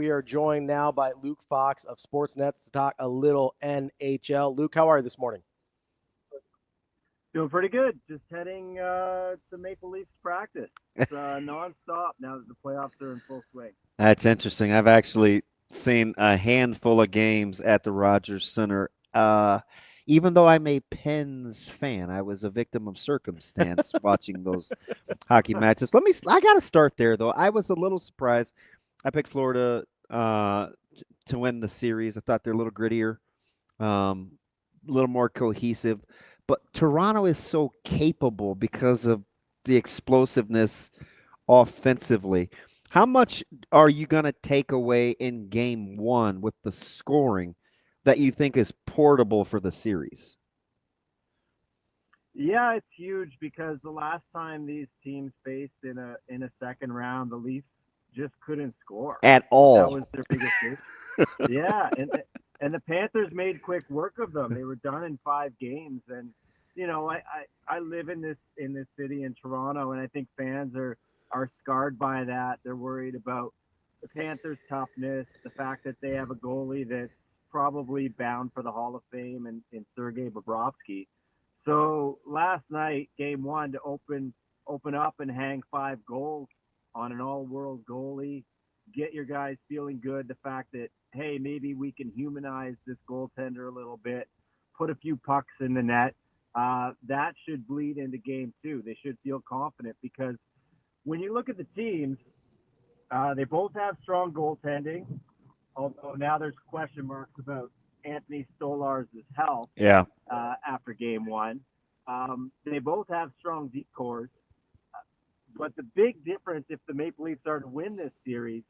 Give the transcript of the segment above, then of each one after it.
We are joined now by Luke Fox of SportsNet to talk a little NHL. Luke, how are you this morning? Doing pretty good. Just heading to Maple Leafs practice. It's nonstop now that the playoffs are in full swing. That's interesting. I've actually seen a handful of games at the Rogers Center. Even though I'm a Pens fan, I was a victim of circumstance watching those hockey matches. I got to start there, though. I was a little surprised. I picked Florida to win the series. I thought they're a little grittier, a little more cohesive. But Toronto is so capable because of the explosiveness offensively. How much are you going to take away in game one with the scoring that you think is portable for the series? Yeah, it's huge because the last time these teams faced in a second round, the Leafs just couldn't score. At That all. was their biggest issue. Yeah, and the Panthers made quick work of them. They were done in 5 games, and I live in this city in Toronto, and I think fans are scarred by that. They're worried about the Panthers' toughness, the fact that they have a goalie that's probably bound for the Hall of Fame in Sergei Bobrovsky. So last night, game one, to open up and hang 5 goals on an all-world goalie, get your guys feeling good. The fact that, hey, maybe we can humanize this goaltender a little bit, put a few pucks in the net. That should bleed into game two. They should feel confident because when you look at the teams, they both have strong goaltending, although now there's question marks about Anthony Stolar's health Yeah. after game one. They both have strong deep cores. But the big difference if the Maple Leafs are to win this series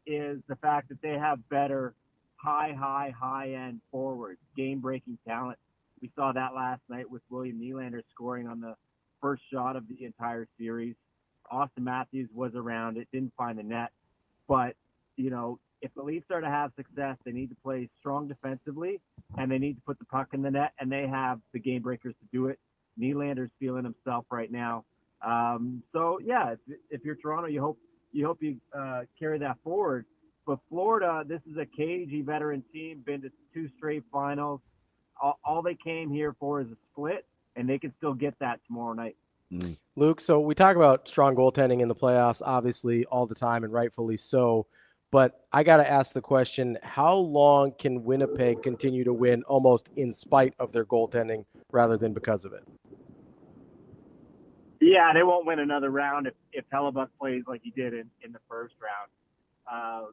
is the fact that they have better high-end forwards, game-breaking talent. We saw that last night with William Nylander scoring on the first shot of the entire series. Austin Matthews was around it, didn't find the net. But, if the Leafs are to have success, they need to play strong defensively, and they need to put the puck in the net, and they have the game breakers to do it. Nylander's feeling himself right now. So yeah, if you're Toronto, you hope you carry that forward. But Florida, this is a cagey veteran team, been to 2 straight finals. All they came here for is a split, and they can still get that tomorrow night. Luke, so we talk about strong goaltending in the playoffs, obviously, all the time, and rightfully so. But I got to ask the question, how long can Winnipeg continue to win almost in spite of their goaltending rather than because of it? Yeah, they won't win another round if Hellebuck plays like he did in the first round.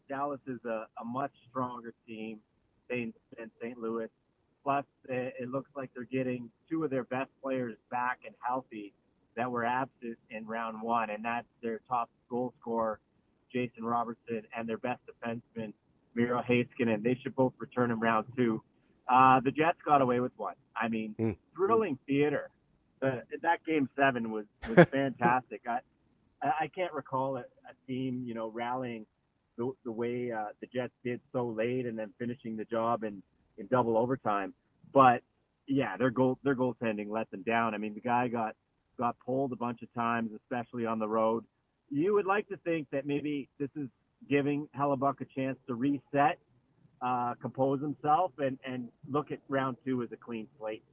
Dallas is a much stronger team than St. Louis. Plus, it looks like they're getting 2 of their best players back and healthy that were absent in round one, and that's their top goal scorer, Jason Robertson, and their best defenseman, Miro Heiskanen. They should both return in round 2. The Jets got away with one. I mean, thrilling theater. That game 7 was fantastic. I can't recall a team, rallying the way the Jets did so late and then finishing the job in double overtime. But yeah, their goaltending let them down. I mean, the guy got pulled a bunch of times, especially on the road. You would like to think that maybe this is giving Hellebuck a chance to reset, compose himself, and look at round 2 as a clean slate.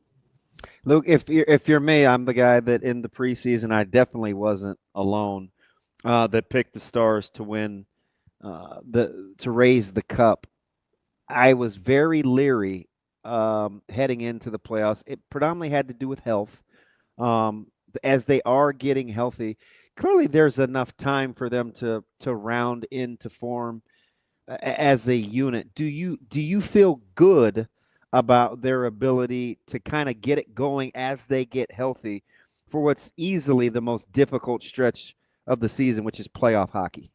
Luke, if you're me, I'm the guy that in the preseason I definitely wasn't alone. That picked the Stars to win, to raise the cup. I was very leery heading into the playoffs. It predominantly had to do with health. As they are getting healthy, clearly there's enough time for them to round into form as a unit. Do you feel good about their ability to kind of get it going as they get healthy for what's easily the most difficult stretch of the season, which is playoff hockey?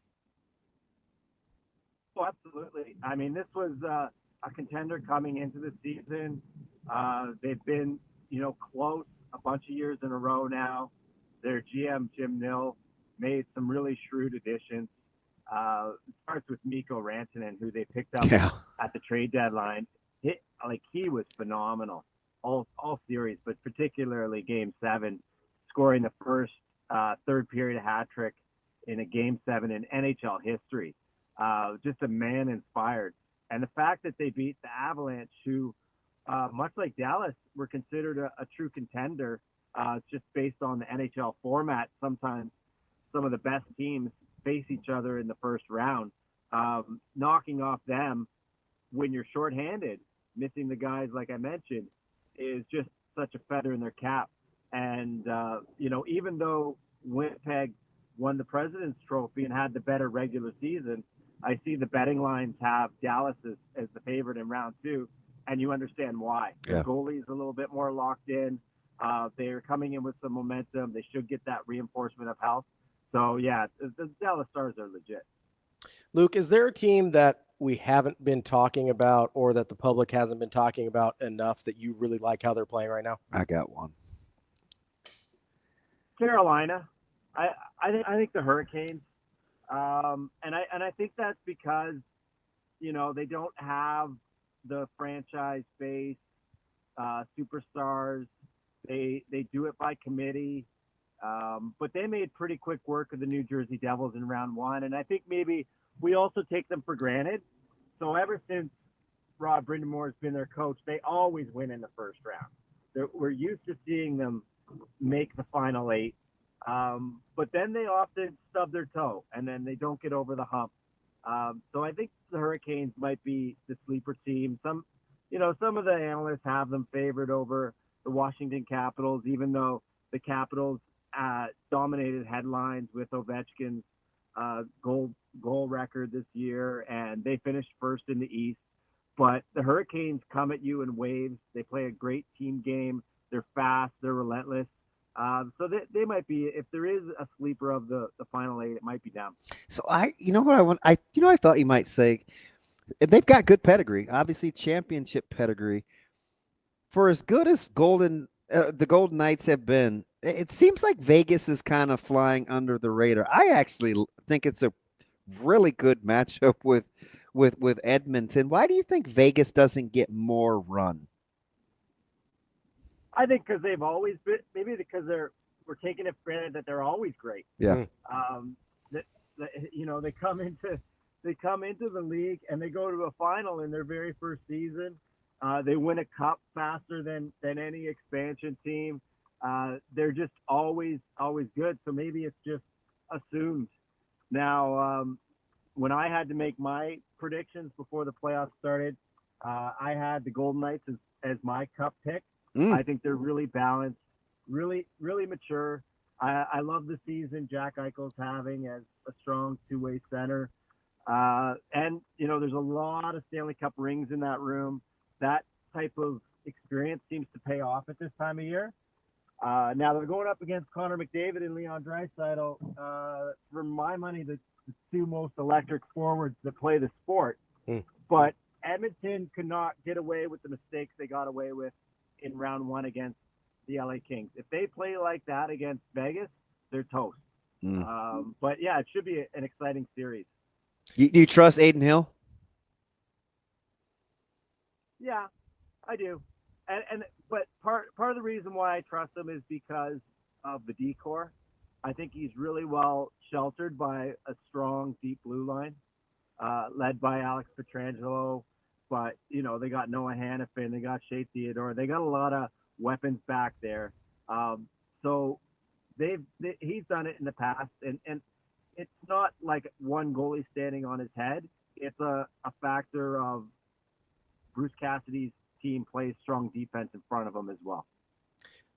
Oh, absolutely. I mean, this was a contender coming into the season. They've been, close a bunch of years in a row now. Their GM, Jim Nill, made some really shrewd additions. It starts with Mikko Rantanen, who they picked up at the trade deadline. He was phenomenal all series, but particularly Game 7, scoring the first third period hat trick in a Game 7 in NHL history. just a man inspired. And the fact that they beat the Avalanche, who, much like Dallas, were considered a true contender, just based on the NHL format. Sometimes some of the best teams face each other in the first round. Knocking off them when you're shorthanded, missing the guys like I mentioned, is just such a feather in their cap. And even though Winnipeg won the President's Trophy and had the better regular season, I see the betting lines have Dallas as the favorite in round 2, and you understand why. Yeah. The goalie's a little bit more locked in. They're coming in with some momentum. They should get that reinforcement of health. So, yeah, the Dallas Stars are legit. Luke, is there a team that we haven't been talking about or that the public hasn't been talking about enough that you really like how they're playing right now? I got one. Carolina. I think the Hurricanes. And I think that's because, they don't have the franchise-based superstars. They do it by committee. But they made pretty quick work of the New Jersey Devils in round 1. And I think maybe we also take them for granted. So ever since Rod Brindamore's been their coach, they always win in the first round. We're used to seeing them make the final 8. But then they often stub their toe, and then they don't get over the hump. So I think the Hurricanes might be the sleeper team. Some of the analysts have them favored over the Washington Capitals, even though the Capitals dominated headlines with Ovechkin's goal record this year, and they finished first in the East. But the Hurricanes come at you in waves. They play a great team game. They're fast. They're relentless. So they might be, if there is a sleeper of the final 8, it might be them. So I thought you might say they've got good pedigree, obviously championship pedigree. For as good as the Golden Knights have been, it seems like Vegas is kind of flying under the radar. I actually think it's a really good matchup with Edmonton. Why do you think Vegas doesn't get more run? I think because they've always been, maybe because we're taking it for granted that they're always great. Yeah. They come into the league and they go to a final in their very first season. They win a cup faster than any expansion team. They're just always good. So maybe it's just assumed. Now, when I had to make my predictions before the playoffs started, I had the Golden Knights as my cup pick. I think they're really balanced, really, really mature. I love the season Jack Eichel's having as a strong two-way center. And, there's a lot of Stanley Cup rings in that room. That type of experience seems to pay off at this time of year. Now they're going up against Connor McDavid and Leon Draisaitl. For my money, the 2 most electric forwards that play the sport. But Edmonton could not get away with the mistakes they got away with in round 1 against the LA Kings. If they play like that against Vegas, they're toast. But yeah, it should be an exciting series. You trust Aiden Hill? Yeah, I do. But part of the reason why I trust him is because of the decor. I think he's really well sheltered by a strong deep blue line, led by Alex Pietrangelo. But, they got Noah Hannafin, they got Shea Theodore, they got a lot of weapons back there. So he's done it in the past, and it's not like one goalie standing on his head. It's a factor of Bruce Cassidy's team plays strong defense in front of him as well.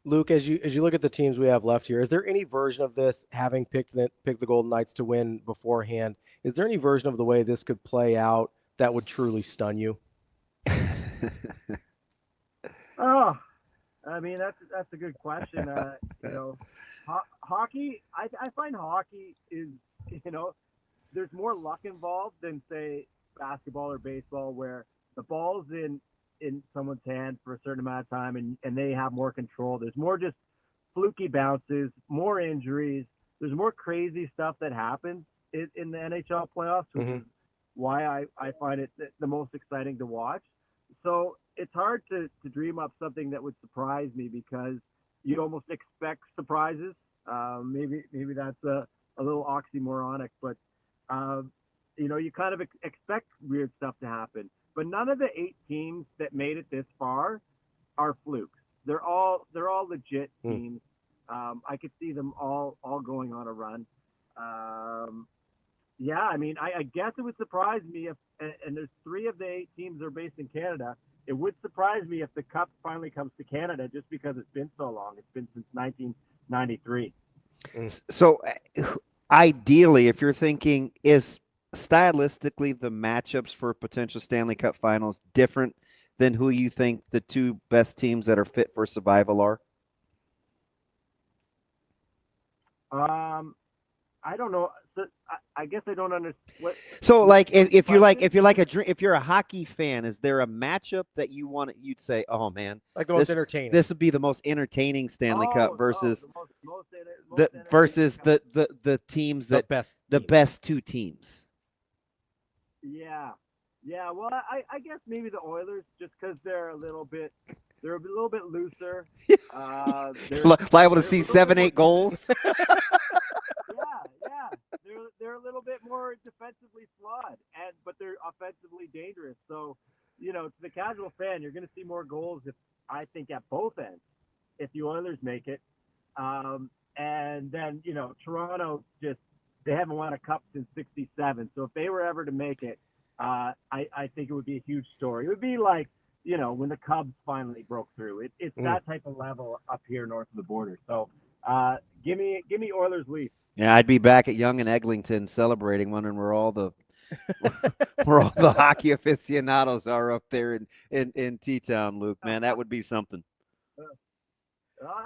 Luke, as you look at the teams we have left here, is there any version of this, having picked the Golden Knights to win beforehand, is there any version of the way this could play out that would truly stun you? Oh, I mean, that's a good question. Hockey, I find hockey is, there's more luck involved than, say, basketball or baseball, where the ball's in someone's hand for a certain amount of time and they have more control. There's more just fluky bounces, more injuries. There's more crazy stuff that happens in the NHL playoffs, which is why I find it the most exciting to watch. So it's hard to dream up something that would surprise me because you almost expect surprises. Maybe that's a little oxymoronic, but you kind of expect weird stuff to happen. But none of the 8 teams that made it this far are flukes. They're all legit teams. I could see them all going on a run. Yeah, I mean, I guess it would surprise me if, and there's 3 of the 8 teams that are based in Canada. It would surprise me if the Cup finally comes to Canada, just because it's been so long. It's been since 1993. So ideally, if you're thinking, is stylistically the matchups for potential Stanley Cup finals different than who you think the 2 best teams that are fit for survival are? I don't know. So I guess I don't understand. So, like, if you're a hockey fan, is there a matchup that you'd say, oh man, like the most entertaining? This would be the most entertaining Stanley Cup versus the teams that the best 2 teams. Yeah. Well, I guess maybe the Oilers, just because they're a little bit looser. Liable to see 7-8 goals. Yeah. They're a little bit more defensively flawed, but they're offensively dangerous. So, to the casual fan, you're going to see more goals, I think, at both ends if the Oilers make it. And then, Toronto they haven't won a cup since '67. So if they were ever to make it, I think it would be a huge story. It would be like, when the Cubs finally broke through. It's that type of level up here north of the border. So give me Oilers Leafs. Yeah, I'd be back at Young and Eglinton celebrating one, and we're all the hockey aficionados are up there in T-Town, Luke. Man, that would be something.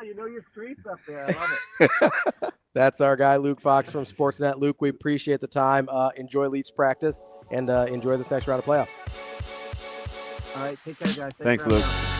Your streets up there. I love it. That's our guy, Luke Fox from SportsNet. Luke, we appreciate the time. Enjoy Leafs practice and enjoy this next round of playoffs. All right, take care, guys. Thanks Luke.